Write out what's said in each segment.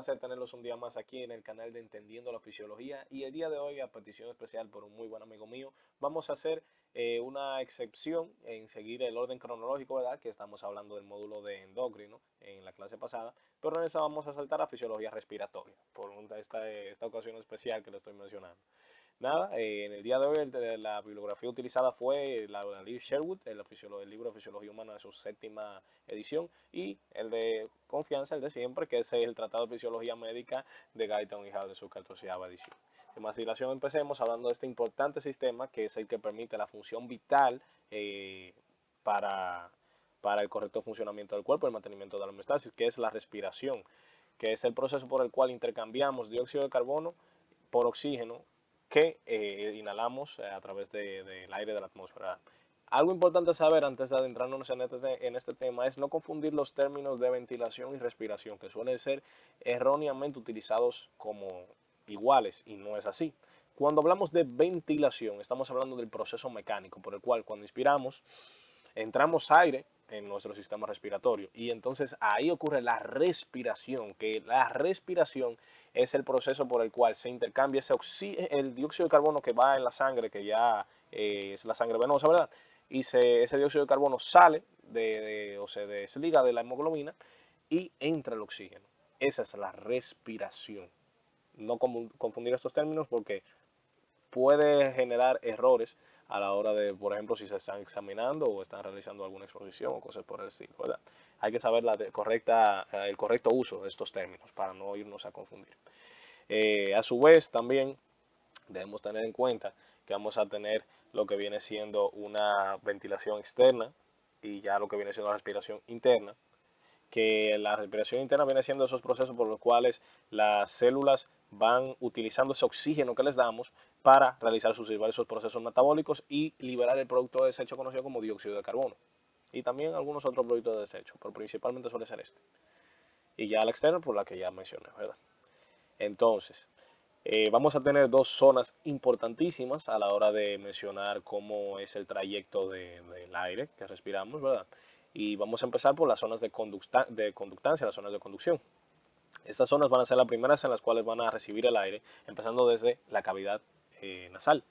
placer tenerlos un día más aquí en el canal de Entendiendo la Fisiología y el día de hoy, a petición especial por un muy buen amigo mío, vamos a hacer una excepción en seguir el orden cronológico, ¿verdad? Que estamos hablando del módulo de endocrino en la clase pasada, pero en esta vamos a saltar a fisiología respiratoria por esta ocasión especial que le estoy mencionando. Nada, en el día de hoy la bibliografía utilizada fue la de Lee Sherwood, el libro de Fisiología Humana de su séptima edición, y el de confianza, el de siempre, que es el Tratado de Fisiología Médica de Guyton y Howe de su 14ª edición. Sin más dilación, empecemos hablando de este importante sistema que es el que permite la función vital para, para el correcto funcionamiento del cuerpo, el mantenimiento de la homeostasis, que es la respiración, que es el proceso por el cual intercambiamos dióxido de carbono por oxígeno que inhalamos a través del aire de la atmósfera. Algo importante saber antes de adentrarnos en este tema es no confundir los términos de ventilación y respiración, que suelen ser erróneamente utilizados como iguales y no es así. Cuando hablamos de ventilación, estamos hablando del proceso mecánico por el cual cuando inspiramos, entramos aire en nuestro sistema respiratorio y entonces ahí ocurre la respiración, que la respiración es el proceso por el cual se intercambia el dióxido de carbono que va en la sangre, que ya es la sangre venosa, ¿verdad? Y ese dióxido de carbono sale o se desliga de la hemoglobina y entra el oxígeno. Esa es la respiración. No confundir estos términos porque puede generar errores a la hora de, por ejemplo, si se están examinando o están realizando alguna exposición o cosas por el estilo, ¿verdad? Hay que saber el correcto uso de estos términos para no irnos a confundir. A su vez, también debemos tener en cuenta que vamos a tener lo que viene siendo una ventilación externa y ya lo que viene siendo la respiración interna, que la respiración interna viene siendo esos procesos por los cuales las células van utilizando ese oxígeno que les damos para realizar sus diversos procesos metabólicos y liberar el producto de desecho conocido como dióxido de carbono. Y también algunos otros productos de desecho, pero principalmente suele ser este. Y ya la externa, por la que ya mencioné, ¿verdad? Entonces, vamos a tener dos zonas importantísimas a la hora de mencionar cómo es el trayecto del aire que respiramos, ¿verdad? Y vamos a empezar por las zonas de conductancia, las zonas de conducción. Estas zonas van a ser las primeras en las cuales van a recibir el aire, empezando desde la cavidad nasal.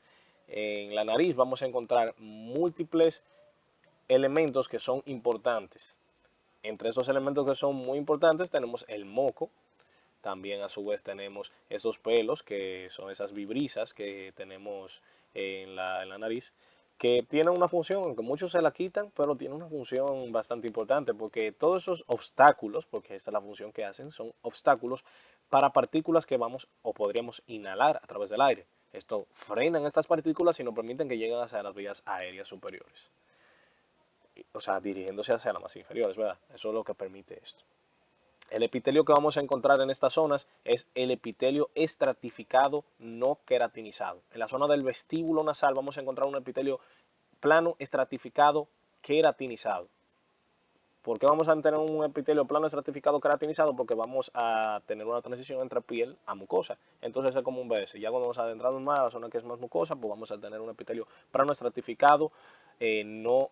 En la nariz vamos a encontrar múltiples elementos que son importantes. Entre estos elementos que son muy importantes tenemos el moco. También a su vez tenemos esos pelos, que son esas vibrisas que tenemos en la nariz, que tienen una función, aunque muchos se la quitan, pero tiene una función bastante importante, porque todos esos obstáculos, porque esta es la función que hacen, son obstáculos para partículas que vamos o podríamos inhalar a través del aire. Esto frenan estas partículas y nos permiten que lleguen hacia las vías aéreas superiores. O sea, dirigiéndose hacia las más inferiores, ¿verdad? Eso es lo que permite esto. El epitelio que vamos a encontrar en estas zonas es el epitelio estratificado no queratinizado. En la zona del vestíbulo nasal vamos a encontrar un epitelio plano estratificado queratinizado. ¿Por qué vamos a tener un epitelio plano estratificado queratinizado? Porque vamos a tener una transición entre piel a mucosa. Entonces es como un BS. Ya cuando nos adentramos más a la zona que es más mucosa, pues vamos a tener un epitelio plano estratificado no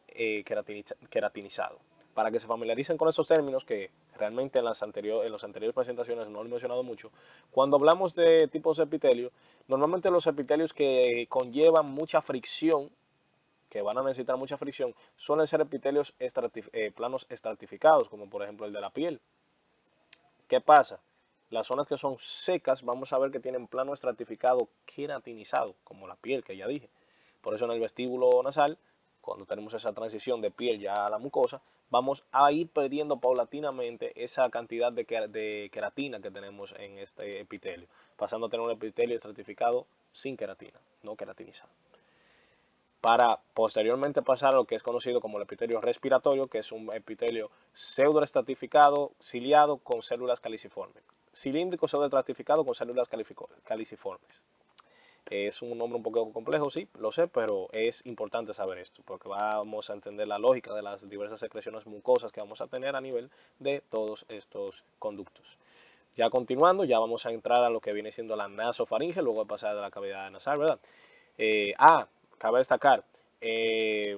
queratinizado. Para que se familiaricen con estos términos, que realmente en las anteriores presentaciones no lo he mencionado mucho, cuando hablamos de tipos de epitelio, normalmente los epitelios que conllevan mucha fricción, que van a necesitar mucha fricción, suelen ser epitelios planos estratificados, como por ejemplo el de la piel. ¿Qué pasa? Las zonas que son secas, vamos a ver que tienen plano estratificado queratinizado, como la piel que ya dije. Por eso en el vestíbulo nasal, cuando tenemos esa transición de piel ya a la mucosa, vamos a ir perdiendo paulatinamente esa cantidad de queratina que tenemos en este epitelio, pasando a tener un epitelio estratificado sin queratina, no queratinizado, para posteriormente pasar a lo que es conocido como el epitelio respiratorio, que es un epitelio pseudoestratificado, ciliado con células caliciformes. Cilíndrico pseudoestratificado con células caliciformes. Es un nombre un poco complejo, sí, lo sé, pero es importante saber esto, porque vamos a entender la lógica de las diversas secreciones mucosas que vamos a tener a nivel de todos estos conductos. Ya continuando, ya vamos a entrar a lo que viene siendo la nasofaringe, luego de pasar de la cavidad nasal, ¿verdad? Cabe destacar,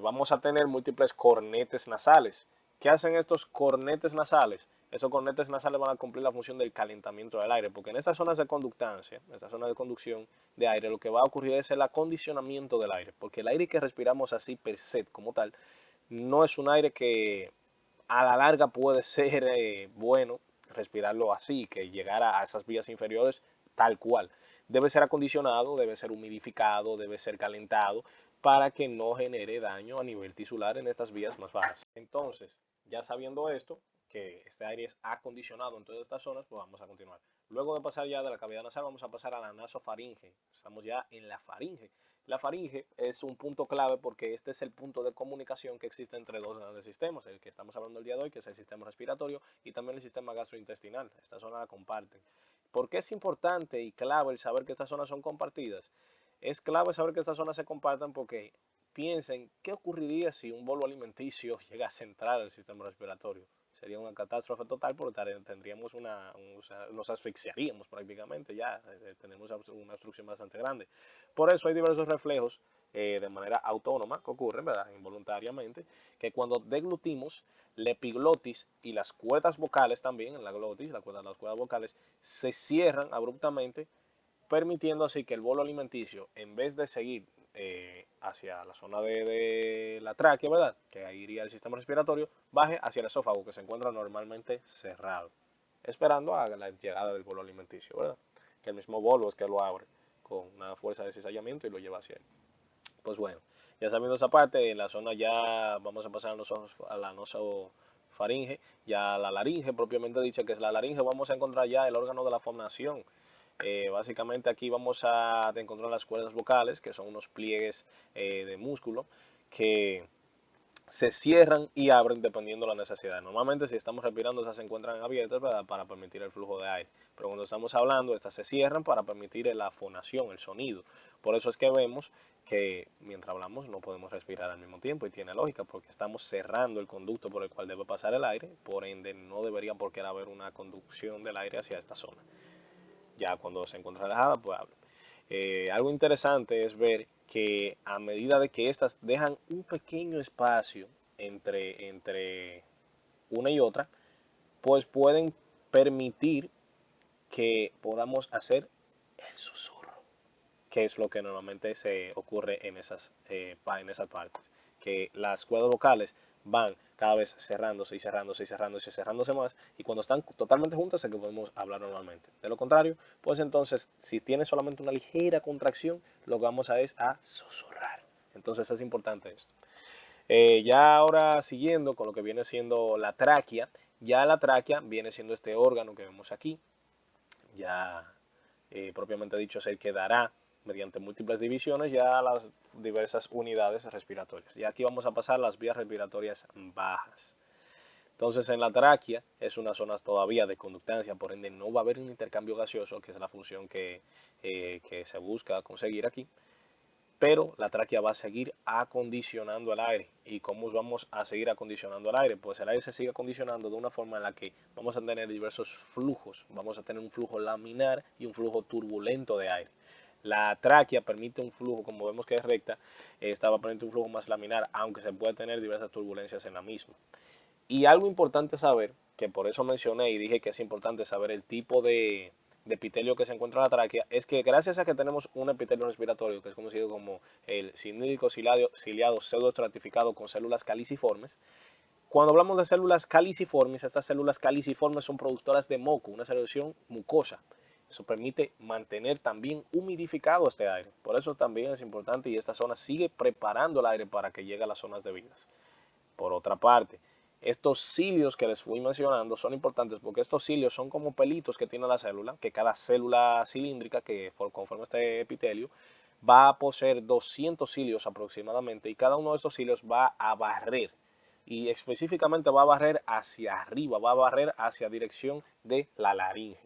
vamos a tener múltiples cornetes nasales. ¿Qué hacen estos cornetes nasales? Esos cornetes nasales van a cumplir la función del calentamiento del aire, porque en estas zonas de conductancia, en estas zonas de conducción de aire, lo que va a ocurrir es el acondicionamiento del aire, porque el aire que respiramos así per se como tal, no es un aire que a la larga puede ser bueno respirarlo así, que llegar a esas vías inferiores tal cual. Debe ser acondicionado, debe ser humidificado, debe ser calentado para que no genere daño a nivel tisular en estas vías más bajas. Entonces, ya sabiendo esto, que este aire es acondicionado en todas estas zonas, pues vamos a continuar. Luego de pasar ya de la cavidad nasal, vamos a pasar a la nasofaringe. Estamos ya en la faringe. La faringe es un punto clave porque este es el punto de comunicación que existe entre dos grandes sistemas, el que estamos hablando el día de hoy, que es el sistema respiratorio, y también el sistema gastrointestinal. Esta zona la comparten. ¿Por qué es importante y clave el saber que estas zonas son compartidas? Es clave saber que estas zonas se compartan porque piensen qué ocurriría si un bolo alimenticio llega a centrar el sistema respiratorio. Sería una catástrofe total porque tendríamos o sea, nos asfixiaríamos prácticamente ya, tenemos una obstrucción bastante grande. Por eso hay diversos reflejos de manera autónoma que ocurren, ¿verdad? Involuntariamente, que cuando deglutimos, la epiglotis y las cuerdas vocales también, en la glotis, las cuerdas vocales, se cierran abruptamente, permitiendo así que el bolo alimenticio, en vez de seguir hacia la zona de la tráquea, ¿verdad? Que ahí iría el sistema respiratorio, baje hacia el esófago, que se encuentra normalmente cerrado, esperando a la llegada del bolo alimenticio, ¿verdad? Que el mismo bolo es que lo abre con una fuerza de cizallamiento y lo lleva hacia él. Pues bueno, ya sabiendo esa parte, en la zona ya vamos a pasar a la nosofaringe, ya la laringe propiamente dicha, que es la laringe, vamos a encontrar ya el órgano de la fonación. Básicamente aquí vamos a encontrar las cuerdas vocales, que son unos pliegues de músculo que se cierran y abren dependiendo de la necesidad. Normalmente si estamos respirando, estas se encuentran abiertas, ¿verdad? Para permitir el flujo de aire. Pero cuando estamos hablando, estas se cierran para permitir la fonación, el sonido. Por eso es que vemos que mientras hablamos no podemos respirar al mismo tiempo y tiene lógica porque estamos cerrando el conducto por el cual debe pasar el aire, por ende no debería por qué haber una conducción del aire hacia esta zona. Ya cuando se encuentra relajada, pues habla. Algo interesante es ver que a medida de que estas dejan un pequeño espacio entre una y otra, pues pueden permitir que podamos hacer el susurro, que es lo que normalmente se ocurre en esas partes, que las cuerdas vocales van cada vez cerrándose y cerrándose y cerrándose y cerrándose más, y cuando están totalmente juntas es que podemos hablar normalmente. De lo contrario, pues entonces, si tiene solamente una ligera contracción, lo que vamos a es a susurrar. Entonces es importante esto. Ya ahora siguiendo con lo que viene siendo la tráquea, ya la tráquea viene siendo este órgano que vemos aquí, ya propiamente dicho es el que dará mediante múltiples divisiones ya las diversas unidades respiratorias. Y aquí vamos a pasar las vías respiratorias bajas. Entonces en la tráquea es una zona todavía de conductancia, por ende no va a haber un intercambio gaseoso, que es la función que se busca conseguir aquí, pero la tráquea va a seguir acondicionando el aire. ¿Y cómo vamos a seguir acondicionando el aire? Pues el aire se sigue acondicionando de una forma en la que vamos a tener diversos flujos. Vamos a tener un flujo laminar y un flujo turbulento de aire. La tráquea permite un flujo, como vemos que es recta, esta va a permitir un flujo más laminar, aunque se puede tener diversas turbulencias en la misma. Y algo importante saber, que por eso mencioné y dije que es importante saber el tipo de epitelio que se encuentra en la tráquea, es que gracias a que tenemos un epitelio respiratorio, que es conocido como el cinílico ciliado pseudoestratificado con células caliciformes, cuando hablamos de células caliciformes, estas células caliciformes son productoras de moco, una secreción mucosa. Eso permite mantener también humidificado este aire. Por eso también es importante y esta zona sigue preparando el aire para que llegue a las zonas debidas. Por otra parte, estos cilios que les fui mencionando son importantes porque estos cilios son como pelitos que tiene la célula, que cada célula cilíndrica que conforma este epitelio va a poseer 200 cilios aproximadamente y cada uno de estos cilios va a barrer y específicamente va a barrer hacia arriba, va a barrer hacia dirección de la laringe.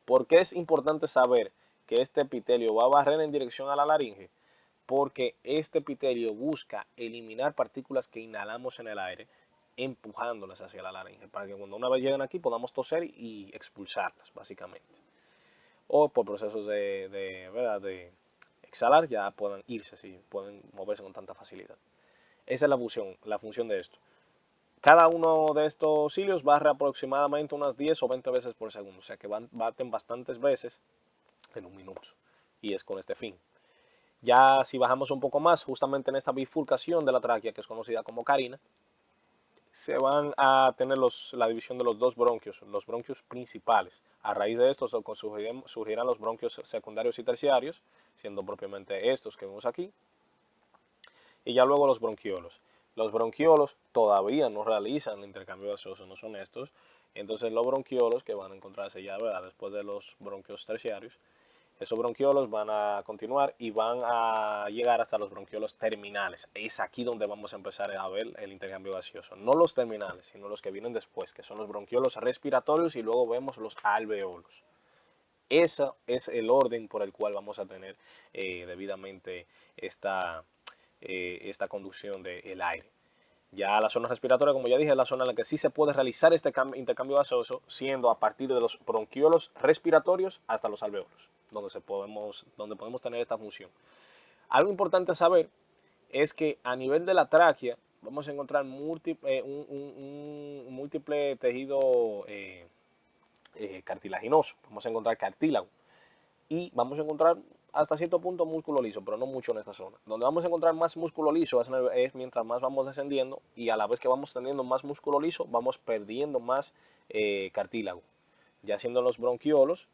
¿Por qué es importante saber que este epitelio va a barrer en dirección a la laringe? Porque este epitelio busca eliminar partículas que inhalamos en el aire, empujándolas hacia la laringe, para que cuando una vez lleguen aquí podamos toser y expulsarlas, básicamente. O por procesos ¿verdad? De exhalar ya puedan irse, así, pueden moverse con tanta facilidad. Esa es la función de esto. cada uno de estos cilios barre aproximadamente unas 10 o 20 veces por segundo, o sea que baten bastantes veces en un minuto, y es con este fin. Ya si bajamos un poco más, justamente en esta bifurcación de la tráquea, que es conocida como carina, se van a tener la división de los bronquios principales. A raíz de esto surgirán los bronquios secundarios y terciarios, siendo propiamente estos que vemos aquí, y ya luego los bronquiolos. Los bronquiolos todavía no realizan el intercambio gaseoso, no son estos. Entonces los bronquiolos que van a encontrarse ya, ¿verdad?, después de los bronquios terciarios, esos bronquiolos van a continuar y van a llegar hasta los bronquiolos terminales. Es aquí donde vamos a empezar a ver el intercambio gaseoso. No los terminales, sino los que vienen después, que son los bronquiolos respiratorios, y luego vemos los alveolos. Ese es el orden por el cual vamos a tener debidamente esta conducción del aire. Ya la zona respiratoria, como ya dije, es la zona en la que sí se puede realizar este intercambio gaseoso, siendo a partir de los bronquiolos respiratorios hasta los alveolos, donde podemos tener esta función. Algo importante saber es que a nivel de la tráquea vamos a encontrar un múltiple tejido cartilaginoso, vamos a encontrar cartílago, y vamos a encontrar hasta cierto punto músculo liso, pero no mucho en esta zona. Donde vamos a encontrar más músculo liso es mientras más vamos descendiendo, y a la vez que vamos teniendo más músculo liso, vamos perdiendo más cartílago, ya siendo en los bronquiolos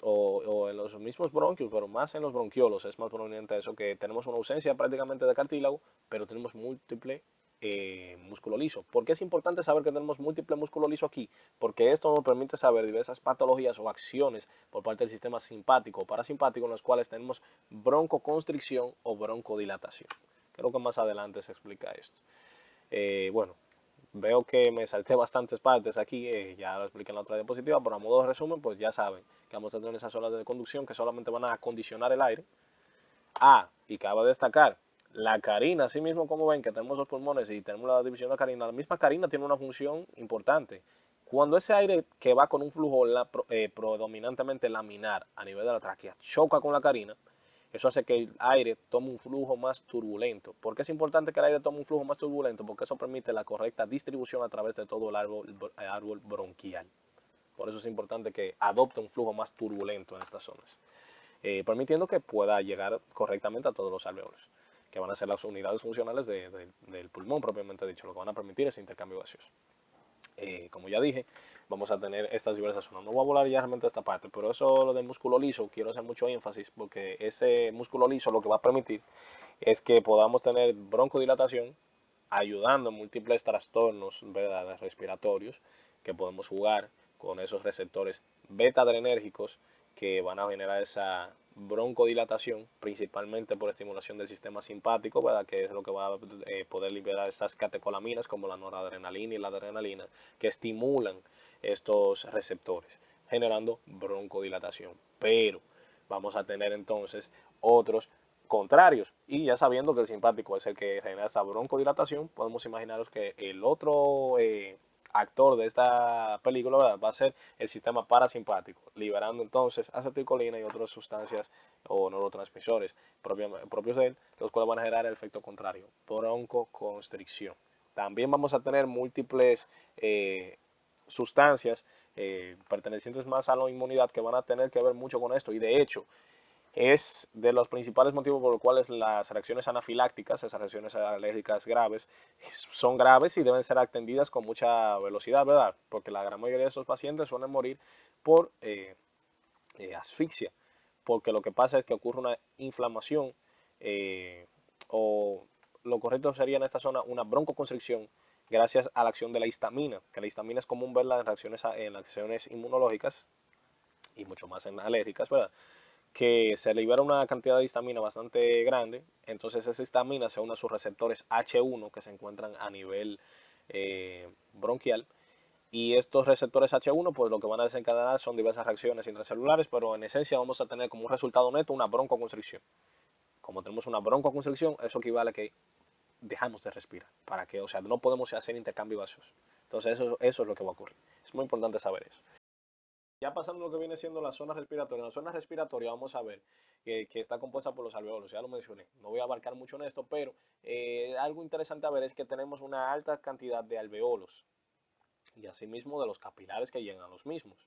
o en los mismos bronquios, pero más en los bronquiolos es más prominente eso, que tenemos una ausencia prácticamente de cartílago, pero tenemos múltiple músculo liso. ¿Por qué es importante saber que tenemos múltiple músculo liso aquí? Porque esto nos permite saber diversas patologías o acciones por parte del sistema simpático o parasimpático, en los cuales tenemos broncoconstricción o broncodilatación. Creo que más adelante se explica esto. Bueno, veo que me salté bastantes partes aquí, ya lo expliqué en la otra diapositiva, pero a modo de resumen, pues ya saben que vamos a tener esas zonas de conducción que solamente van a acondicionar el aire. Y cabe destacar, la carina, así mismo como ven que tenemos los pulmones y tenemos la división de la carina, la misma carina tiene una función importante. Cuando ese aire que va con un flujo predominantemente laminar a nivel de la tráquea choca con la carina, eso hace que el aire tome un flujo más turbulento. ¿Por qué es importante que el aire tome un flujo más turbulento? Porque eso permite la correcta distribución a través de todo el árbol bronquial. Por eso es importante que adopte un flujo más turbulento en estas zonas, permitiendo que pueda llegar correctamente a todos los alveolos, que van a ser las unidades funcionales del pulmón propiamente dicho, lo que van a permitir ese intercambio gaseoso. Como ya dije, vamos a tener estas diversas zonas. No voy a volar ya realmente a esta parte, pero eso lo del músculo liso, quiero hacer mucho énfasis, porque ese músculo liso lo que va a permitir es que podamos tener broncodilatación, ayudando en múltiples trastornos, ¿verdad?, respiratorios, que podemos jugar con esos receptores beta adrenérgicos que van a generar esa broncodilatación, principalmente por estimulación del sistema simpático, ¿verdad?, que es lo que va a poder liberar estas catecolaminas como la noradrenalina y la adrenalina, que estimulan estos receptores, generando broncodilatación. Pero vamos a tener entonces otros contrarios, y ya sabiendo que el simpático es el que genera esa broncodilatación, podemos imaginaros que el otro actor de esta película, ¿verdad?, va a ser el sistema parasimpático, liberando entonces acetilcolina y otras sustancias o neurotransmisores propios de él, los cuales van a generar el efecto contrario, broncoconstricción. También vamos a tener múltiples sustancias pertenecientes más a la inmunidad que van a tener que ver mucho con esto, y de hecho es de los principales motivos por los cuales las reacciones anafilácticas, esas reacciones alérgicas graves, son graves y deben ser atendidas con mucha velocidad, ¿verdad? Porque la gran mayoría de estos pacientes suelen morir por asfixia, porque lo que pasa es que ocurre una inflamación, o lo correcto sería en esta zona una broncoconstricción, gracias a la acción de la histamina, que la histamina es común verla en reacciones inmunológicas y mucho más en alérgicas, ¿verdad?, que se libera una cantidad de histamina bastante grande. Entonces esa histamina se une a sus receptores H1 que se encuentran a nivel bronquial, y estos receptores H1 pues lo que van a desencadenar son diversas reacciones intracelulares, pero en esencia vamos a tener como un resultado neto una broncoconstricción. Como tenemos una broncoconstricción, eso equivale a que dejamos de respirar, para que, o sea, no podemos hacer intercambio gaseoso. Entonces eso es lo que va a ocurrir. Es muy importante saber eso. Ya pasando lo que viene siendo la zona respiratoria, en la zona respiratoria vamos a ver que está compuesta por los alveolos, ya lo mencioné, no voy a abarcar mucho en esto, pero algo interesante a ver es que tenemos una alta cantidad de alveolos y asimismo de los capilares que llegan a los mismos.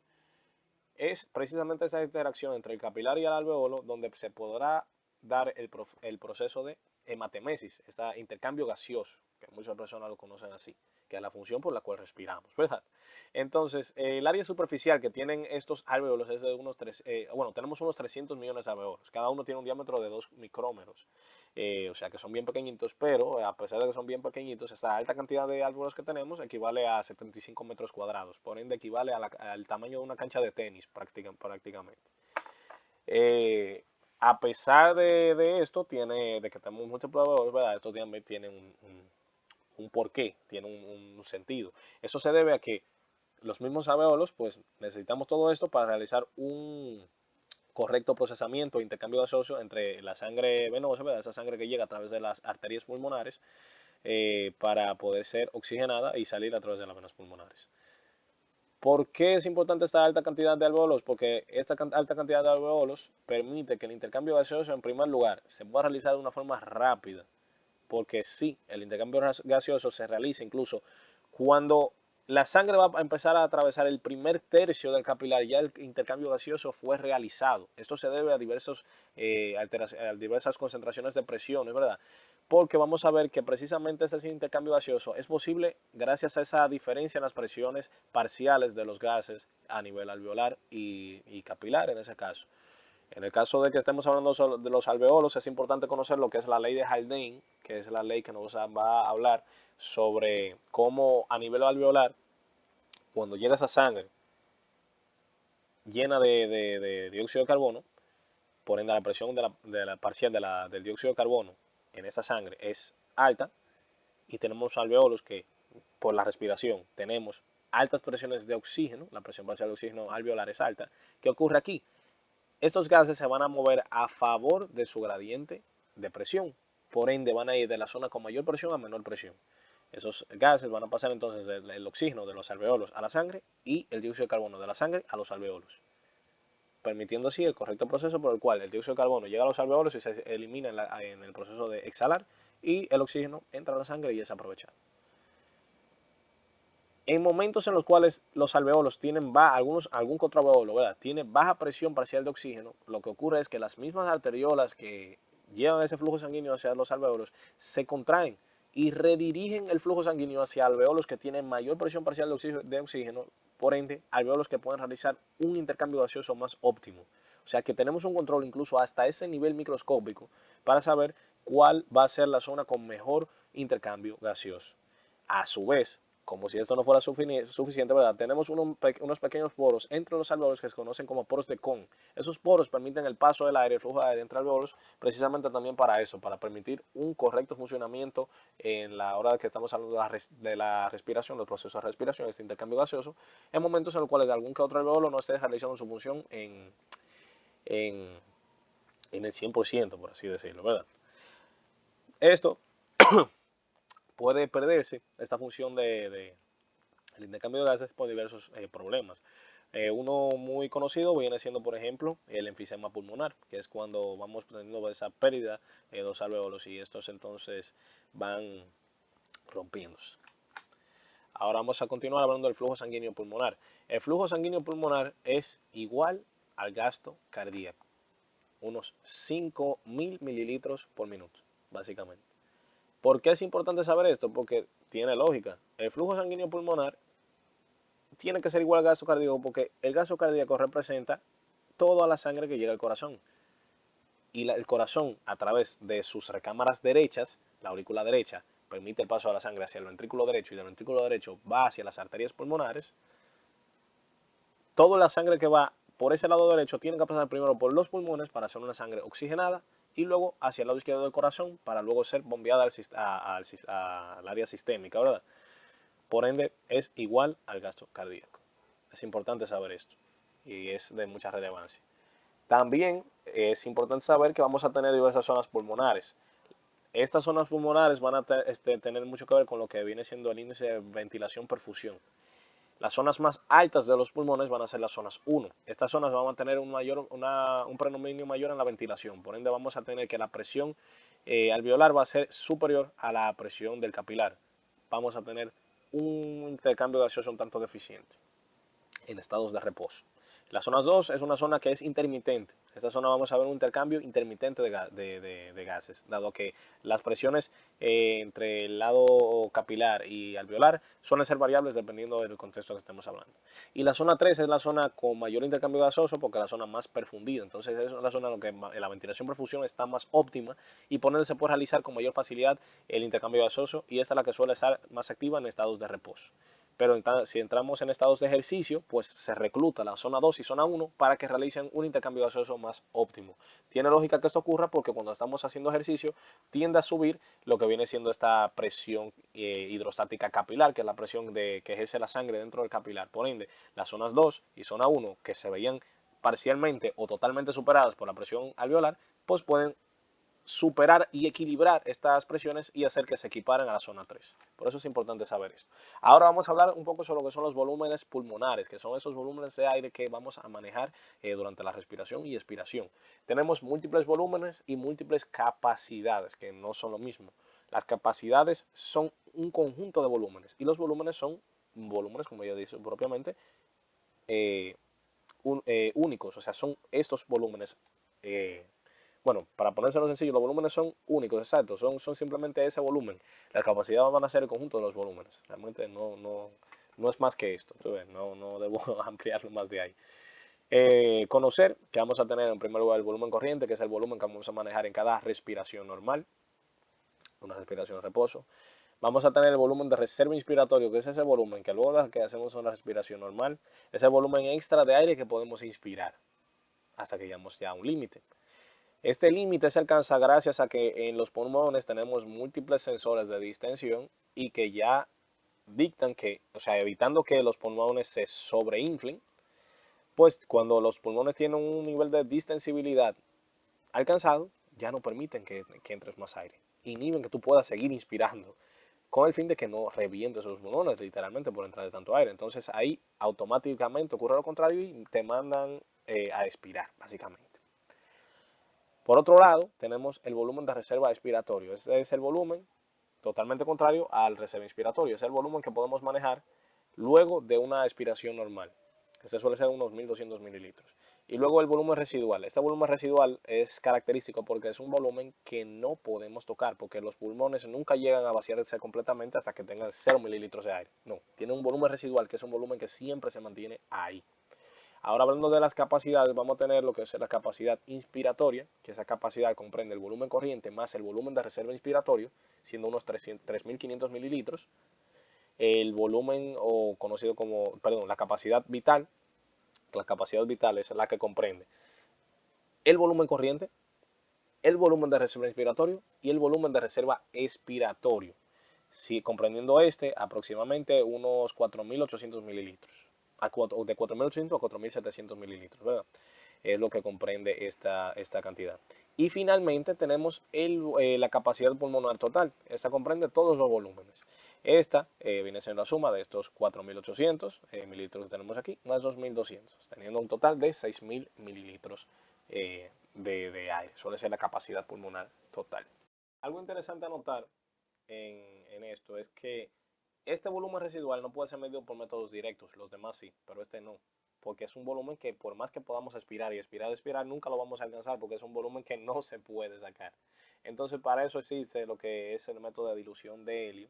Es precisamente esa interacción entre el capilar y el alveolo donde se podrá dar el proceso de hematemesis, este intercambio gaseoso, que muchas personas lo conocen así, que es la función por la cual respiramos, ¿verdad? Entonces, el área superficial que tienen estos alveolos es de unos bueno, tenemos unos 300 millones de alveolos, cada uno tiene un diámetro de 2 micrómetros, o sea que son bien pequeñitos, pero a pesar de que son bien pequeñitos, esta alta cantidad de alveolos que tenemos equivale a 75 metros cuadrados, por ende equivale al tamaño de una cancha de tenis prácticamente. Eh, a pesar de esto, de que tenemos múltiples alveolos, ¿verdad? Esto también tiene un porqué, tiene un sentido. Eso se debe a que los mismos alveolos, pues necesitamos todo esto para realizar un correcto procesamiento e intercambio gaseoso entre la sangre venosa, ¿verdad? Esa sangre que llega a través de las arterias pulmonares para poder ser oxigenada y salir a través de las venas pulmonares. ¿Por qué es importante esta alta cantidad de alveolos? Porque esta alta cantidad de alveolos permite que el intercambio gaseoso, en primer lugar, se pueda realizar de una forma rápida. Porque sí, el intercambio gaseoso se realiza incluso cuando la sangre va a empezar a atravesar el primer tercio del capilar, ya el intercambio gaseoso fue realizado. Esto se debe a diversas concentraciones de presiones, ¿verdad? Porque vamos a ver que precisamente ese intercambio gaseoso es posible gracias a esa diferencia en las presiones parciales de los gases a nivel alveolar y capilar en ese caso. En el caso de que estemos hablando de los alveolos, es importante conocer lo que es la ley de Haldane, que es la ley que nos va a hablar sobre cómo a nivel alveolar, cuando llega esa sangre llena de dióxido de carbono, por ende la presión de la parcial del dióxido de carbono en esa sangre es alta y tenemos alveolos que por la respiración tenemos altas presiones de oxígeno, la presión parcial de oxígeno alveolar es alta. ¿Qué ocurre aquí? Estos gases se van a mover a favor de su gradiente de presión, por ende van a ir de la zona con mayor presión a menor presión. Esos gases van a pasar entonces del oxígeno de los alveolos a la sangre y el dióxido de carbono de la sangre a los alveolos, permitiendo así el correcto proceso por el cual el dióxido de carbono llega a los alveolos y se elimina en el proceso de exhalar y el oxígeno entra a la sangre y es aprovechado. En momentos en los cuales los alveolos tienen algún contraalveolo, ¿verdad? Tiene baja presión parcial de oxígeno, lo que ocurre es que las mismas arteriolas que llevan ese flujo sanguíneo hacia los alveolos se contraen y redirigen el flujo sanguíneo hacia alveolos que tienen mayor presión parcial de oxígeno, por ende, alveolos que pueden realizar un intercambio gaseoso más óptimo. O sea que tenemos un control incluso hasta ese nivel microscópico para saber cuál va a ser la zona con mejor intercambio gaseoso. A su vez, como si esto no fuera suficiente, ¿verdad? Tenemos unos pequeños poros entre los alveolos que se conocen como poros de Kohn. Esos poros permiten el paso del aire, el flujo de aire entre alveolos, precisamente también para eso, para permitir un correcto funcionamiento en la hora que estamos hablando de la respiración, los procesos de respiración, este intercambio gaseoso, en momentos en los cuales algún que otro alveolo no esté realizando su función en, en el 100%, por así decirlo, ¿verdad? Esto puede perderse, esta función el intercambio de gases, por diversos problemas. Uno muy conocido viene siendo, por ejemplo, el enfisema pulmonar, que es cuando vamos teniendo esa pérdida de los alveolos y estos entonces van rompiéndose. Ahora vamos a continuar hablando del flujo sanguíneo pulmonar. El flujo sanguíneo pulmonar es igual al gasto cardíaco, unos 5.000 mililitros por minuto, básicamente. ¿Por qué es importante saber esto? Porque tiene lógica. El flujo sanguíneo pulmonar tiene que ser igual al gasto cardíaco porque el gasto cardíaco representa toda la sangre que llega al corazón. Y el corazón, a través de sus recámaras derechas, la aurícula derecha, permite el paso de la sangre hacia el ventrículo derecho y del ventrículo derecho va hacia las arterias pulmonares. Toda la sangre que va por ese lado derecho tiene que pasar primero por los pulmones para hacer una sangre oxigenada y luego hacia el lado izquierdo del corazón para luego ser bombeada al área sistémica, ¿verdad? Por ende, es igual al gasto cardíaco. Es importante saber esto y es de mucha relevancia. También es importante saber que vamos a tener diversas zonas pulmonares. Estas zonas pulmonares van a tener mucho que ver con lo que viene siendo el índice de ventilación-perfusión. Las zonas más altas de los pulmones van a ser las zonas 1. Estas zonas van a tener un predominio mayor en la ventilación. Por ende, vamos a tener que la presión alveolar va a ser superior a la presión del capilar. Vamos a tener un intercambio gaseoso un tanto deficiente en estados de reposo. La zona 2 es una zona que es intermitente. Esta zona vamos a ver un intercambio intermitente de gases, dado que las presiones entre el lado capilar y alveolar suelen ser variables dependiendo del contexto que estemos hablando. Y la zona 3 es la zona con mayor intercambio gaseoso porque es la zona más perfundida. Entonces es la zona en la que la ventilación perfusión está más óptima y por ende se puede realizar con mayor facilidad el intercambio gaseoso y esta es la que suele estar más activa en estados de reposo. Pero si entramos en estados de ejercicio, pues se recluta la zona 2 y zona 1 para que realicen un intercambio gaseoso más óptimo. Tiene lógica que esto ocurra porque cuando estamos haciendo ejercicio tiende a subir lo que viene siendo esta presión hidrostática capilar, que es la presión que ejerce la sangre dentro del capilar. Por ende, las zonas 2 y zona 1, que se veían parcialmente o totalmente superadas por la presión alveolar, pues pueden superar y equilibrar estas presiones y hacer que se equiparen a la zona 3. Por eso es importante saber esto. Ahora vamos a hablar un poco sobre lo que son los volúmenes pulmonares, que son esos volúmenes de aire que vamos a manejar durante la respiración y expiración. Tenemos múltiples volúmenes y múltiples capacidades, que no son lo mismo. Las capacidades son un conjunto de volúmenes y los volúmenes son volúmenes, como ya dice propiamente, eh, únicos, o sea, son estos volúmenes bueno, para ponérselo sencillo, los volúmenes son únicos, exactos, son simplemente ese volumen. Las capacidades van a ser el conjunto de los volúmenes. Realmente no es más que esto. No debo ampliarlo más de ahí. Conocer que vamos a tener en primer lugar el volumen corriente, que es el volumen que vamos a manejar en cada respiración normal, una respiración de reposo. Vamos a tener el volumen de reserva inspiratorio, que es ese volumen que luego de que hacemos una respiración normal, es el volumen extra de aire que podemos inspirar hasta que llegamos ya a un límite. Este límite se alcanza gracias a que en los pulmones tenemos múltiples sensores de distensión y que ya dictan que, o sea, evitando que los pulmones se sobreinflen, pues cuando los pulmones tienen un nivel de distensibilidad alcanzado, ya no permiten que entres más aire. Inhiben que tú puedas seguir inspirando, con el fin de que no revientes esos pulmones literalmente por entrar de tanto aire. Entonces ahí automáticamente ocurre lo contrario y te mandan a expirar, básicamente. Por otro lado, tenemos el volumen de reserva expiratorio. Este es el volumen totalmente contrario al reserva inspiratorio. Es el volumen que podemos manejar luego de una expiración normal. Este suele ser unos 1200 mililitros. Y luego el volumen residual. Este volumen residual es característico porque es un volumen que no podemos tocar, porque los pulmones nunca llegan a vaciarse completamente hasta que tengan 0 mililitros de aire. No, tiene un volumen residual que es un volumen que siempre se mantiene ahí. Ahora hablando de las capacidades, vamos a tener lo que es la capacidad inspiratoria, que esa capacidad comprende el volumen corriente más el volumen de reserva inspiratorio, siendo unos 3.500 mililitros. El volumen, o conocido como, perdón, la capacidad vital es la que comprende el volumen corriente, el volumen de reserva inspiratorio y el volumen de reserva expiratorio. Sí, comprendiendo aproximadamente unos 4.800 mililitros, de 4.800 a 4.700 mililitros, ¿verdad? Es lo que comprende esta cantidad. Y finalmente tenemos la capacidad pulmonar total. Esta comprende todos los volúmenes. Esta viene siendo la suma de estos 4.800 mililitros que tenemos aquí, más 2.200, teniendo un total de 6.000 mililitros de aire. Suele ser la capacidad pulmonar total. Algo interesante a notar en esto es que este volumen residual no puede ser medido por métodos directos, los demás sí, pero este no, porque es un volumen que por más que podamos expirar y expirar, nunca lo vamos a alcanzar porque es un volumen que no se puede sacar. Entonces para eso existe lo que es el método de dilución de helio,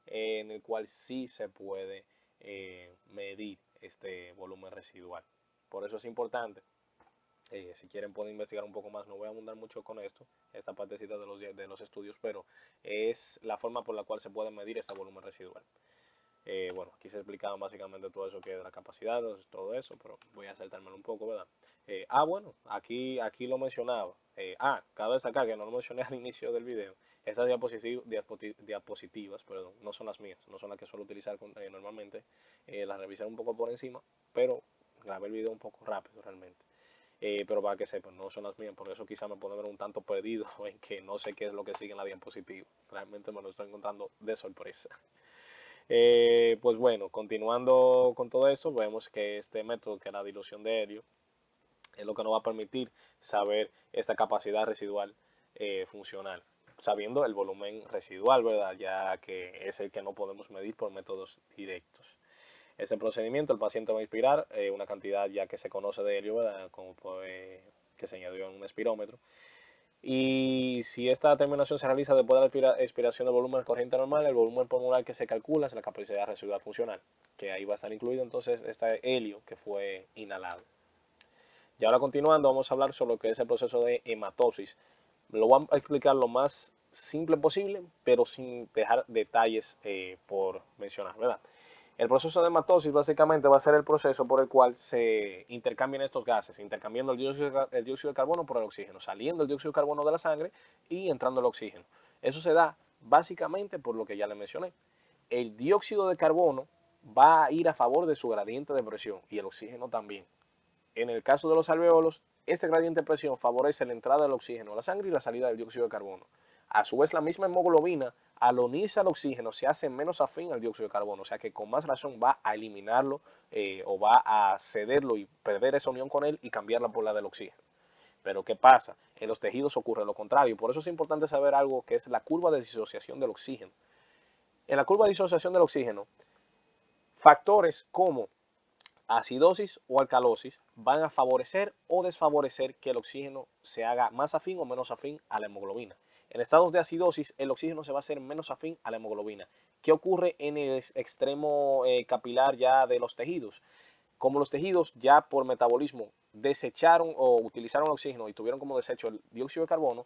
en el cual sí se puede medir este volumen residual. Por eso es importante. Si quieren pueden investigar un poco más, no voy a abundar mucho con esto, esta partecita de los estudios, pero es la forma por la cual se puede medir este volumen residual. Bueno, aquí se explicaba básicamente todo eso que es de la capacidad, todo eso, pero voy a saltármelo un poco, ¿verdad? Bueno, aquí lo mencionaba. Cabe destacar que no lo mencioné al inicio del video. Estas diapositivas, perdón, no son las mías, no son las que suelo utilizar normalmente. Las revisé un poco por encima, pero grabé el video un poco rápido realmente. Pero para que sepan, no son las mías, por eso quizá me puedo ver un tanto perdido en que no sé qué es lo que sigue en la diapositiva. Realmente me lo estoy encontrando de sorpresa. Pues bueno, continuando con todo eso, vemos que este método, que es la dilución de helio, es lo que nos va a permitir saber esta capacidad residual funcional, sabiendo el volumen residual, ¿verdad? Ya que es el que no podemos medir por métodos directos. Ese procedimiento, el paciente va a inspirar una cantidad ya que se conoce de helio, ¿verdad? Como que se añadió en un espirómetro. Y si esta determinación se realiza después de la expiración del volumen corriente normal, el volumen pulmonar que se calcula es la capacidad residual funcional, que ahí va a estar incluido entonces este helio que fue inhalado. Y ahora continuando, vamos a hablar sobre lo que es el proceso de hematosis. Lo voy a explicar lo más simple posible, pero sin dejar detalles por mencionar, ¿verdad? El proceso de hematosis básicamente va a ser el proceso por el cual se intercambian estos gases, intercambiando el dióxido de carbono por el oxígeno, saliendo el dióxido de carbono de la sangre y entrando el oxígeno. Eso se da básicamente por lo que ya le mencioné. El dióxido de carbono va a ir a favor de su gradiente de presión y el oxígeno también. En el caso de los alveolos, este gradiente de presión favorece la entrada del oxígeno a la sangre y la salida del dióxido de carbono. A su vez, la misma hemoglobina, al unirse al oxígeno, se hace menos afín al dióxido de carbono, o sea que con más razón va a eliminarlo o va a cederlo y perder esa unión con él y cambiarla por la del oxígeno. Pero ¿qué pasa? En los tejidos ocurre lo contrario, por eso es importante saber algo que es la curva de disociación del oxígeno. En la curva de disociación del oxígeno, factores como acidosis o alcalosis van a favorecer o desfavorecer que el oxígeno se haga más afín o menos afín a la hemoglobina. En estados de acidosis, el oxígeno se va a hacer menos afín a la hemoglobina. ¿Qué ocurre en el extremo capilar ya de los tejidos? Como los tejidos ya por metabolismo desecharon o utilizaron el oxígeno y tuvieron como desecho el dióxido de carbono,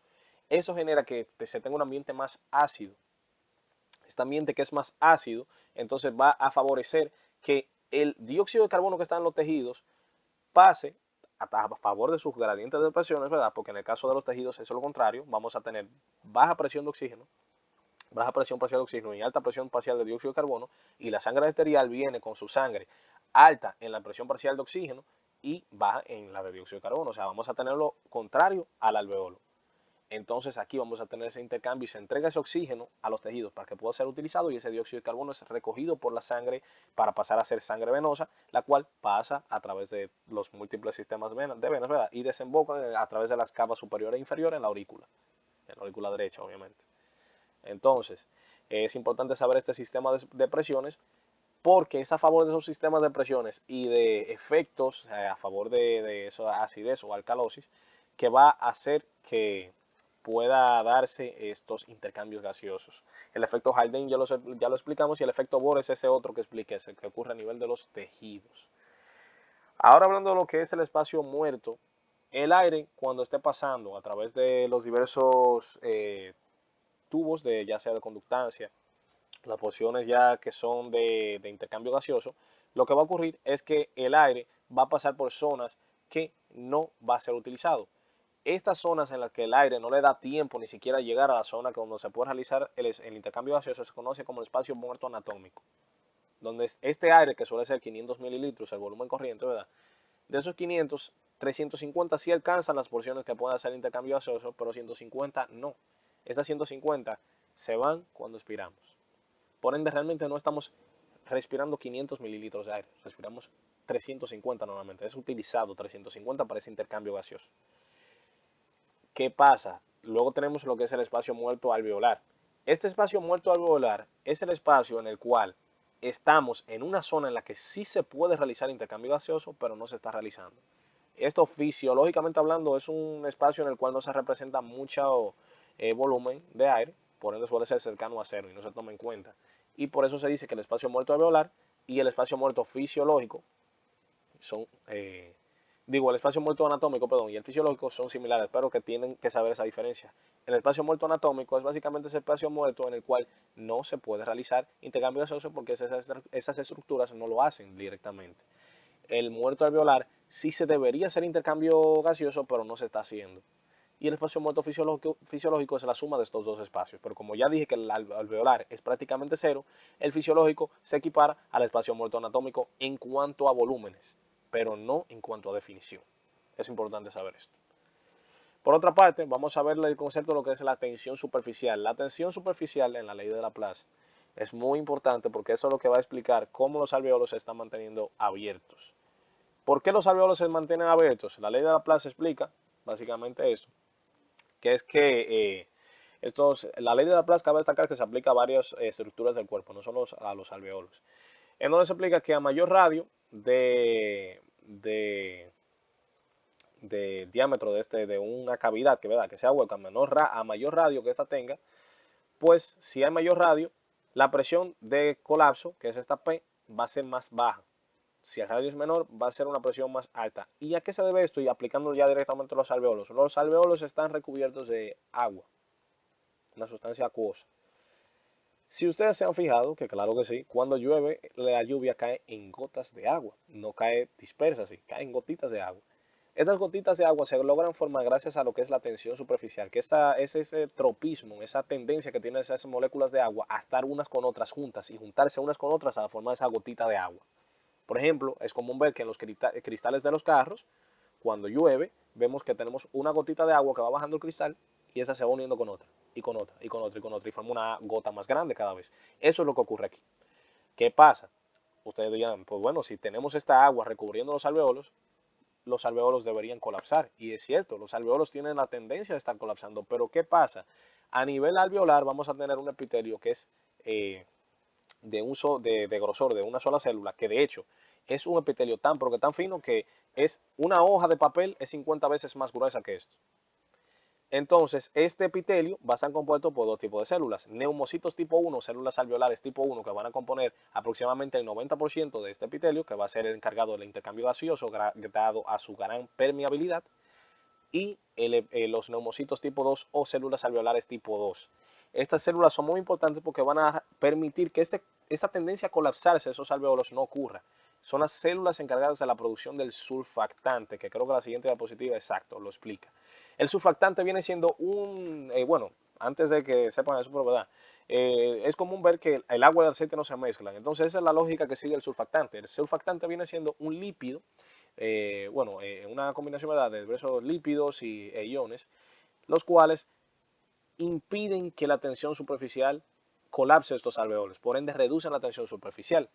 eso genera que se tenga un ambiente más ácido. Este ambiente que es más ácido, entonces va a favorecer que el dióxido de carbono que está en los tejidos pase a favor de sus gradientes de presiones, ¿verdad? Porque en el caso de los tejidos es lo contrario, vamos a tener baja presión de oxígeno, baja presión parcial de oxígeno y alta presión parcial de dióxido de carbono, y la sangre arterial viene con su sangre alta en la presión parcial de oxígeno y baja en la de dióxido de carbono, o sea, vamos a tener lo contrario al alveolo. Entonces aquí vamos a tener ese intercambio y se entrega ese oxígeno a los tejidos para que pueda ser utilizado y ese dióxido de carbono es recogido por la sangre para pasar a ser sangre venosa, la cual pasa a través de los múltiples sistemas de venas, ¿verdad? Y desemboca a través de las capas superior e inferior en la aurícula derecha, obviamente. Entonces, es importante saber este sistema de presiones porque es a favor de esos sistemas de presiones y de efectos a favor de esa acidez o alcalosis que va a hacer que pueda darse estos intercambios gaseosos. El efecto Haldane ya lo explicamos y el efecto Bohr es ese otro que expliqué, ese que ocurre a nivel de los tejidos. Ahora hablando de lo que es el espacio muerto, el aire cuando esté pasando a través de los diversos tubos, ya sea de conductancia, las porciones ya que son de intercambio gaseoso, lo que va a ocurrir es que el aire va a pasar por zonas que no va a ser utilizado. Estas zonas en las que el aire no le da tiempo ni siquiera llegar a la zona donde se puede realizar el intercambio gaseoso se conoce como el espacio muerto anatómico, donde este aire, que suele ser 500 mililitros, el volumen corriente, ¿verdad? De esos 500, 350 sí alcanzan las porciones que pueden hacer el intercambio gaseoso, pero 150 no. Estas 150 se van cuando expiramos. Por ende, realmente no estamos respirando 500 mililitros de aire, respiramos 350 normalmente. Es utilizado 350 para ese intercambio gaseoso. ¿Qué pasa? Luego tenemos lo que es el espacio muerto alveolar. Este espacio muerto alveolar es el espacio en el cual estamos en una zona en la que sí se puede realizar intercambio gaseoso, pero no se está realizando. Esto fisiológicamente hablando es un espacio en el cual no se representa mucho volumen de aire, por ende suele ser cercano a cero y no se toma en cuenta. Y por eso se dice que el espacio muerto alveolar y el espacio muerto fisiológico son, el espacio muerto anatómico, perdón, y el fisiológico son similares, pero que tienen que saber esa diferencia. El espacio muerto anatómico es básicamente ese espacio muerto en el cual no se puede realizar intercambio gaseoso porque esas estructuras no lo hacen directamente. El muerto alveolar sí se debería hacer intercambio gaseoso, pero no se está haciendo. Y el espacio muerto fisiológico es la suma de estos dos espacios. Pero como ya dije que el alveolar es prácticamente cero, el fisiológico se equipara al espacio muerto anatómico en cuanto a volúmenes, pero no en cuanto a definición. Es importante saber esto. Por otra parte, vamos a ver el concepto de lo que es la tensión superficial. La tensión superficial en la ley de Laplace Es muy importante porque eso es lo que va a explicar cómo los alveolos se están manteniendo abiertos. ¿Por qué los alveolos se mantienen abiertos? La ley de Laplace explica básicamente eso, que es que la ley de Laplace cabe destacar que se aplica a varias estructuras del cuerpo, no solo a los alveolos. En donde se explica que a mayor radio de diámetro de una cavidad, que sea hueca, a mayor radio que ésta tenga, pues si hay mayor radio, la presión de colapso, que es esta P, va a ser más baja. Si el radio es menor, va a ser una presión más alta. ¿Y a qué se debe esto? Y aplicándolo ya directamente a los alveolos. Los alveolos están recubiertos de agua, una sustancia acuosa. Si ustedes se han fijado, que claro que sí, cuando llueve, la lluvia cae en gotas de agua, no cae dispersa así, cae en gotitas de agua. Estas gotitas de agua se logran formar gracias a lo que es la tensión superficial, que es ese tropismo, esa tendencia que tienen esas moléculas de agua a estar unas con otras juntas y juntarse unas con otras a formar esa gotita de agua. Por ejemplo, es común ver que en los cristales de los carros, cuando llueve, vemos que tenemos una gotita de agua que va bajando el cristal y esa se va uniendo con otra, y con otra, y con otra, y con otra, y forma una gota más grande cada vez. Eso es lo que ocurre aquí. ¿Qué pasa? Ustedes dirán, pues bueno, si tenemos esta agua recubriendo los alveolos deberían colapsar. Y es cierto, los alveolos tienen la tendencia a estar colapsando, pero ¿qué pasa? A nivel alveolar vamos a tener un epitelio que es de grosor de una sola célula, que de hecho es un epitelio tan, pero que tan fino que es una hoja de papel es 50 veces más gruesa que esto. Entonces, este epitelio va a estar compuesto por dos tipos de células, neumocitos tipo 1, células alveolares tipo 1, que van a componer aproximadamente el 90% de este epitelio, que va a ser el encargado del intercambio gaseoso dado a su gran permeabilidad, y los neumocitos tipo 2 o células alveolares tipo 2. Estas células son muy importantes porque van a permitir que esta tendencia a colapsarse de esos alveolos no ocurra. Son las células encargadas de la producción del surfactante, que creo que la siguiente diapositiva exacto lo explica. El surfactante viene siendo bueno, antes de que sepan eso por verdad, es común ver que el agua y el aceite no se mezclan. Entonces esa es la lógica que sigue el surfactante. El surfactante viene siendo un lípido, una combinación, ¿verdad?, de diversos lípidos e iones, los cuales impiden que la tensión superficial colapse estos alveolos, por ende reducen la tensión superficial.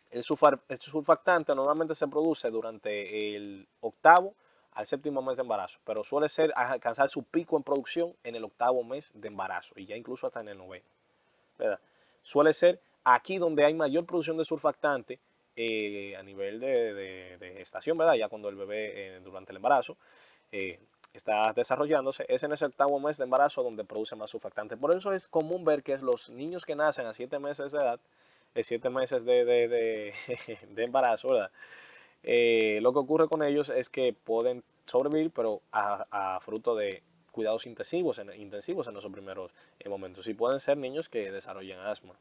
El surfactante normalmente se produce durante el octavo al séptimo mes de embarazo, pero suele ser alcanzar su pico en producción en el octavo mes de embarazo y ya incluso hasta en el noveno, ¿verdad? Suele ser aquí donde hay mayor producción de surfactante a nivel de gestación, ¿verdad? Ya cuando el bebé durante el embarazo eh, está desarrollándose, es en ese octavo mes de embarazo donde produce más surfactante. Por eso es común ver que los niños que nacen a 7 meses de edad, 7 meses de embarazo, ¿verdad? Lo que ocurre con ellos es que pueden sobrevivir, pero a fruto de cuidados intensivos en esos primeros momentos. Y pueden ser niños que desarrollen asma.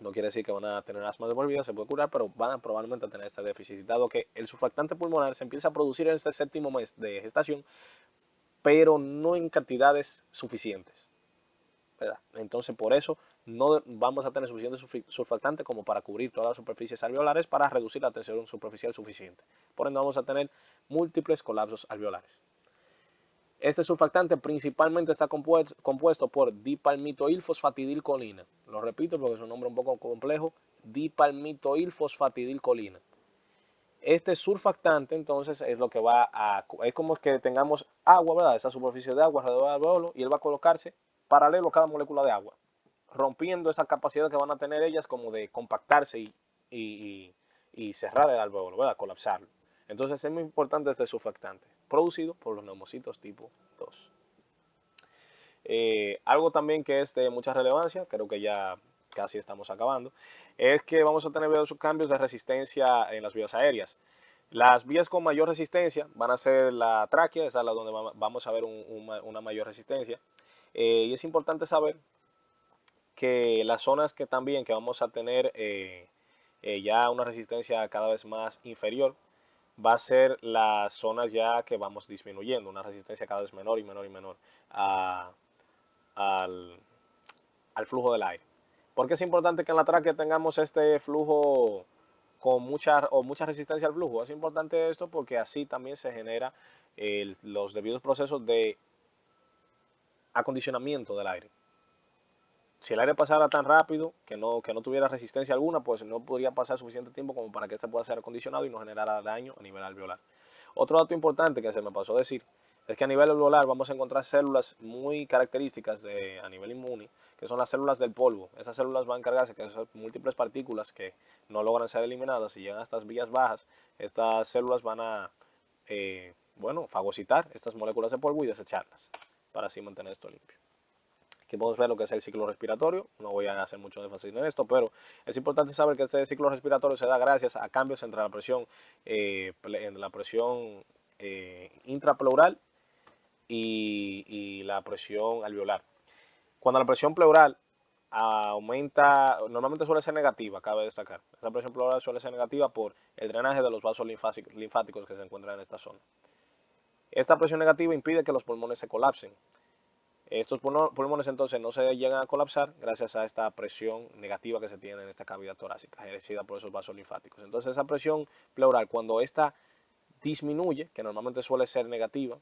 No quiere decir que van a tener asma de por vida, se puede curar, pero van a probablemente tener este déficit, dado que el surfactante pulmonar se empieza a producir en este séptimo mes de gestación, pero no en cantidades suficientes, ¿verdad? Entonces, por eso no vamos a tener suficiente surfactante como para cubrir todas las superficies alveolares para reducir la tensión superficial suficiente. Por ende, vamos a tener múltiples colapsos alveolares. Este surfactante principalmente está compuesto por dipalmitoilfosfatidilcolina. Lo repito porque es un nombre un poco complejo. Dipalmitoilfosfatidilcolina. Este surfactante entonces es lo que es como que tengamos agua, ¿verdad? Esa superficie de agua alrededor del alveolo y él va a colocarse paralelo a cada molécula de agua, rompiendo esa capacidad que van a tener ellas como de compactarse y cerrar el alveolo, ¿verdad? Colapsarlo. Entonces es muy importante este surfactante, producido por los neumocitos tipo 2. Algo también que es de mucha relevancia, creo que ya casi estamos acabando, es que vamos a tener varios cambios de resistencia en las vías aéreas. Las vías con mayor resistencia van a ser la tráquea, esa es la donde vamos a ver una mayor resistencia. Y es importante saber que las zonas que también que vamos a tener ya una resistencia cada vez más inferior, va a ser las zonas ya que vamos disminuyendo, una resistencia cada vez menor y menor y menor a, al, al flujo del aire. ¿Por qué es importante que en la tráquea tengamos este flujo con mucha resistencia al flujo? Es importante esto porque así también se genera los debidos procesos de acondicionamiento del aire. Si el aire pasara tan rápido que no tuviera resistencia alguna, pues no podría pasar suficiente tiempo como para que este pueda ser acondicionado y no generara daño a nivel alveolar. Otro dato importante que se me pasó a decir es que a nivel alveolar vamos a encontrar células muy características a nivel inmune, que son las células del polvo. Esas células van a encargarse que esas múltiples partículas que no logran ser eliminadas y llegan a estas vías bajas, estas células van a, bueno, fagocitar estas moléculas de polvo y desecharlas para así mantener esto limpio. Aquí podemos ver lo que es el ciclo respiratorio. No voy a hacer mucho énfasis en esto, pero es importante saber que este ciclo respiratorio se da gracias a cambios entre la presión intrapleural y la presión alveolar. Cuando la presión pleural aumenta, normalmente suele ser negativa, cabe destacar. Esta presión pleural suele ser negativa por el drenaje de los vasos linfáticos que se encuentran en esta zona. Esta presión negativa impide que los pulmones se colapsen. Estos pulmones entonces no se llegan a colapsar gracias a esta presión negativa que se tiene en esta cavidad torácica, ejercida por esos vasos linfáticos. Entonces esa presión pleural, cuando esta disminuye, que normalmente suele ser negativa,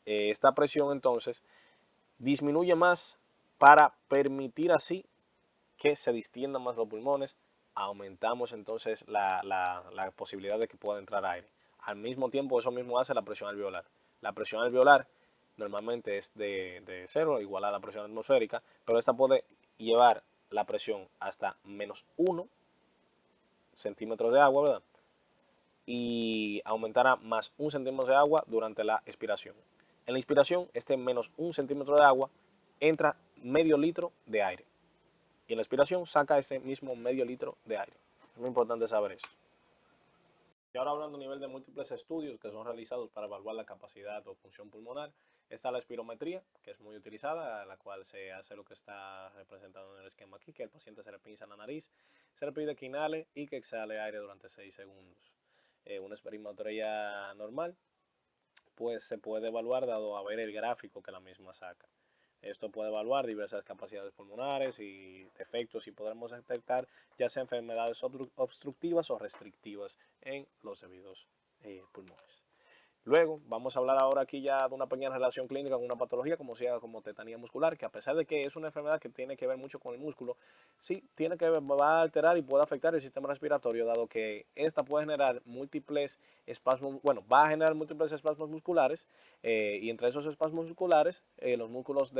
esta presión entonces disminuye más para permitir así que se distiendan más los pulmones, aumentamos entonces la posibilidad de que pueda entrar aire. Al mismo tiempo, eso mismo hace la presión alveolar. La presión alveolar normalmente es de 0, igual a la presión atmosférica, pero esta puede llevar la presión hasta menos 1 centímetros de agua, ¿verdad? Y aumentará más 1 centímetro de agua durante la expiración. En la inspiración, este menos 1 centímetro de agua entra medio litro de aire. Y en la expiración saca ese mismo medio litro de aire. Es muy importante saber eso. Y ahora hablando a nivel de múltiples estudios que son realizados para evaluar la capacidad o función pulmonar, está la espirometría, que es muy utilizada, la cual se hace lo que está representado en el esquema aquí, que el paciente se le pinza la nariz, se le pide que inhale y que exhale aire durante 6 segundos. Una espirometría normal, pues se puede evaluar dado a ver el gráfico que la misma saca. Esto puede evaluar diversas capacidades pulmonares y defectos y podremos detectar ya sea enfermedades obstructivas o restrictivas en los debidos pulmones. Luego vamos a hablar ahora aquí ya de una pequeña relación clínica con una patología como sea como tetanía muscular, que a pesar de que es una enfermedad que tiene que ver mucho con el músculo, sí tiene que va a alterar y puede afectar el sistema respiratorio, dado que esta puede generar múltiples espasmos, bueno, va a generar múltiples espasmos musculares y entre esos espasmos musculares los músculos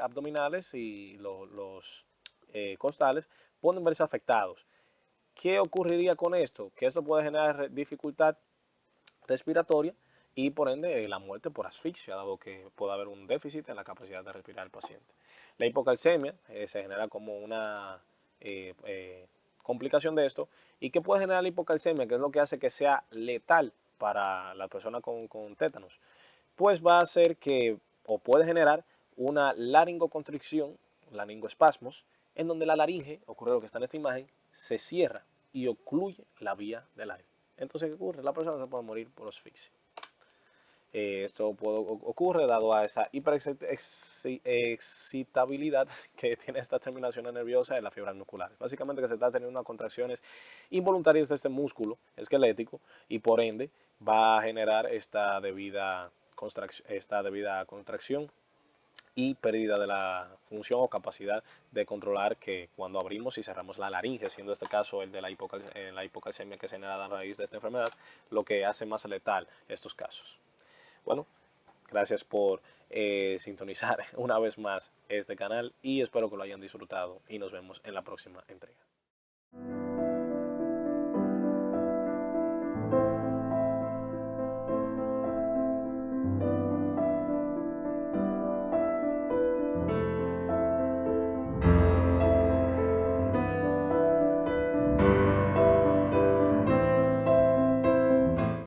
abdominales y los costales pueden verse afectados. ¿Qué ocurriría con esto? Que esto puede generar dificultad respiratoria y por ende la muerte por asfixia, dado que puede haber un déficit en la capacidad de respirar del paciente. La hipocalcemia se genera como una complicación de esto. ¿Y qué puede generar la hipocalcemia? Que es lo que hace que sea letal para la persona con tétanos. Pues va a hacer que, o puede generar una laringoconstricción, laringoespasmos, en donde la laringe, ocurre lo que está en esta imagen, se cierra y ocluye la vía del aire. Entonces, ¿qué ocurre? La persona se puede morir por asfixia. Esto ocurre dado a esa hiperexcitabilidad que tiene esta terminación nerviosa de las fibras musculares. Básicamente que se está teniendo unas contracciones involuntarias de este músculo esquelético y por ende va a generar esta debida contracción y pérdida de la función o capacidad de controlar que cuando abrimos y cerramos la laringe, siendo este caso el de la hipocalcemia que se genera a raíz de esta enfermedad, lo que hace más letal estos casos. Bueno, gracias por sintonizar una vez más este canal y espero que lo hayan disfrutado y nos vemos en la próxima entrega.